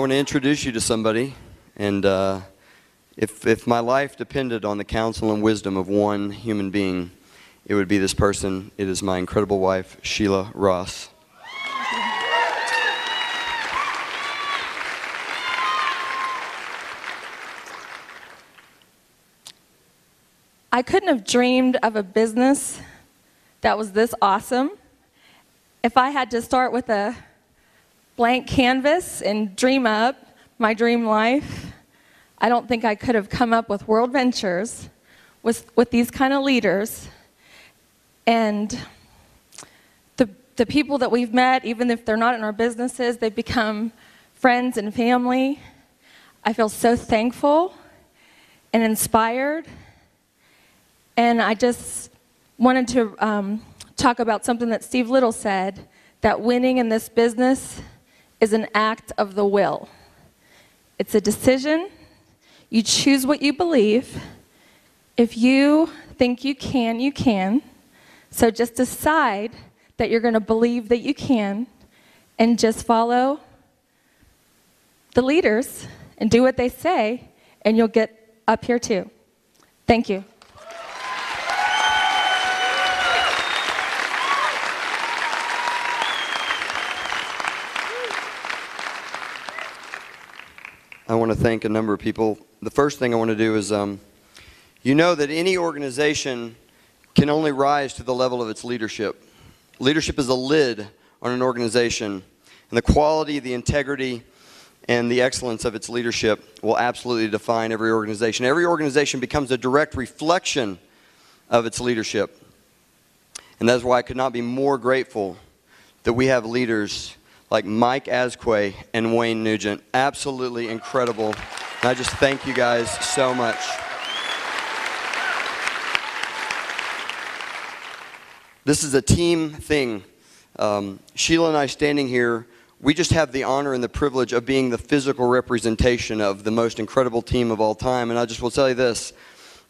want to introduce you to somebody, and if my life depended on the counsel and wisdom of one human being, it would be this person. It is my incredible wife, Sheila Ross. I couldn't have dreamed of a business that was this awesome. If I had to start with a blank canvas and dream up my dream life, I don't think I could have come up with WorldVentures with these kind of leaders. And the people that we've met, even if they're not in our businesses, they've become friends and family. I feel so thankful and inspired. And I just wanted to talk about something that Steve Little said, that winning in this business is an act of the will. It's a decision. You choose what you believe. If you think you can, you can. So just decide that you're going to believe that you can, and just follow the leaders and do what they say, and you'll get up here too. Thank you. I want to thank a number of people. The first thing I want to do is, you know that any organization can only rise to the level of its leadership. Leadership is a lid on an organization, and the quality, the integrity, and the excellence of its leadership will absolutely define every organization. Every organization becomes a direct reflection of its leadership. And that's why I could not be more grateful that we have leaders like Mike Asquay and Wayne Nugent. Absolutely incredible. And I just thank you guys so much. This is a team thing. Sheila and I standing here, we just have the honor and the privilege of being the physical representation of the most incredible team of all time. And I just will tell you this.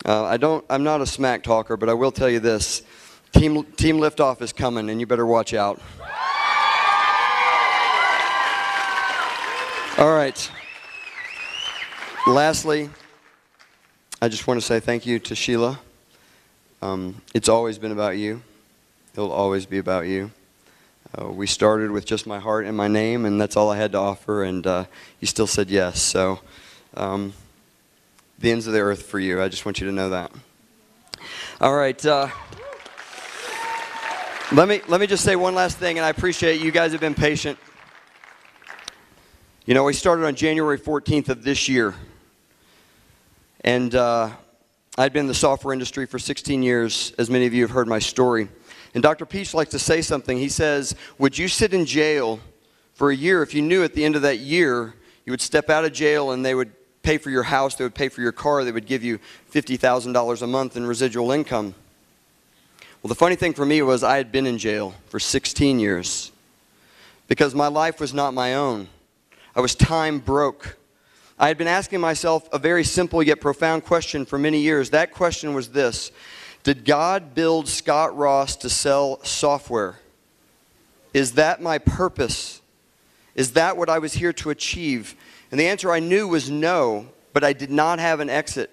I'm not a smack talker, but I will tell you this. Team Liftoff is coming, and you better watch out. All right. Lastly, I just want to say thank you to Sheila. It's always been about you. It'll always be about you. We started with just my heart and my name, and that's all I had to offer, and you still said yes. So the ends of the earth for you. I just want you to know that. All right. Let me just say one last thing, and I appreciate you guys have been patient. You know, we started on January 14th of this year, and I'd been in the software industry for 16 years, as many of you have heard my story. And Dr. Peach likes to say something. He says, would you sit in jail for a year if you knew at the end of that year you would step out of jail and they would pay for your house, they would pay for your car, they would give you $50,000 a month in residual income? Well, the funny thing for me was I had been in jail for 16 years because my life was not my own. I was time broke. I had been asking myself a very simple yet profound question for many years. That question was this: did God build Scott Ross to sell software? Is that my purpose? Is that what I was here to achieve? And the answer I knew was no, but I did not have an exit.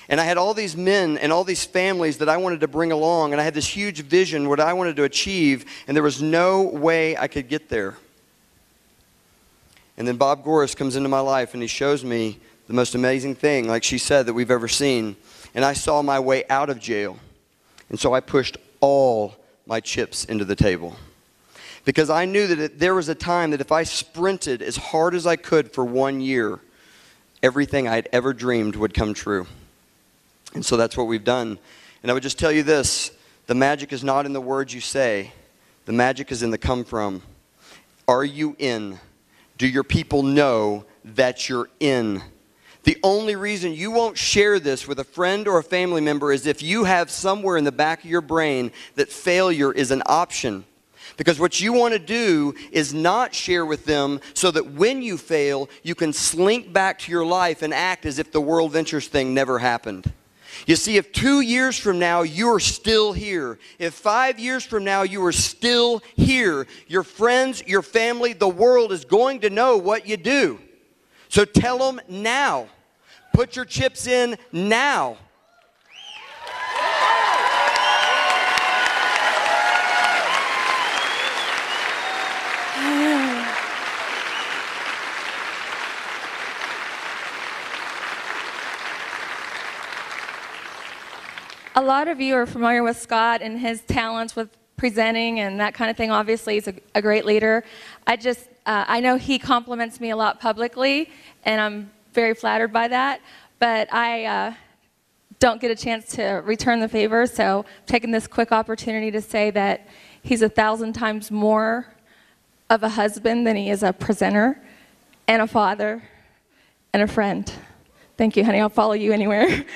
And I had all these men and all these families that I wanted to bring along, and I had this huge vision, what I wanted to achieve, and there was no way I could get there. And then Bob Goris comes into my life, and he shows me the most amazing thing, like she said, that we've ever seen. And I saw my way out of jail. And so I pushed all my chips into the table. Because I knew that there was a time that if I sprinted as hard as I could for 1 year, everything I'd ever dreamed would come true. And so that's what we've done. And I would just tell you this: the magic is not in the words you say. The magic is in the come from. Are you in? Do your people know that you're in? The only reason you won't share this with a friend or a family member is if you have somewhere in the back of your brain that failure is an option. Because what you want to do is not share with them so that when you fail, you can slink back to your life and act as if the WorldVentures thing never happened. You see, if 2 years from now you're still here, if 5 years from now you are still here, your friends, your family, the world is going to know what you do. So tell them now. Put your chips in now. A lot of you are familiar with Scott and his talents with presenting and that kind of thing. Obviously, he's a great leader. I know he compliments me a lot publicly, and I'm very flattered by that, but I don't get a chance to return the favor, so I'm taking this quick opportunity to say that he's 1,000 times more of a husband than he is a presenter and a father and a friend. Thank you, honey. I'll follow you anywhere.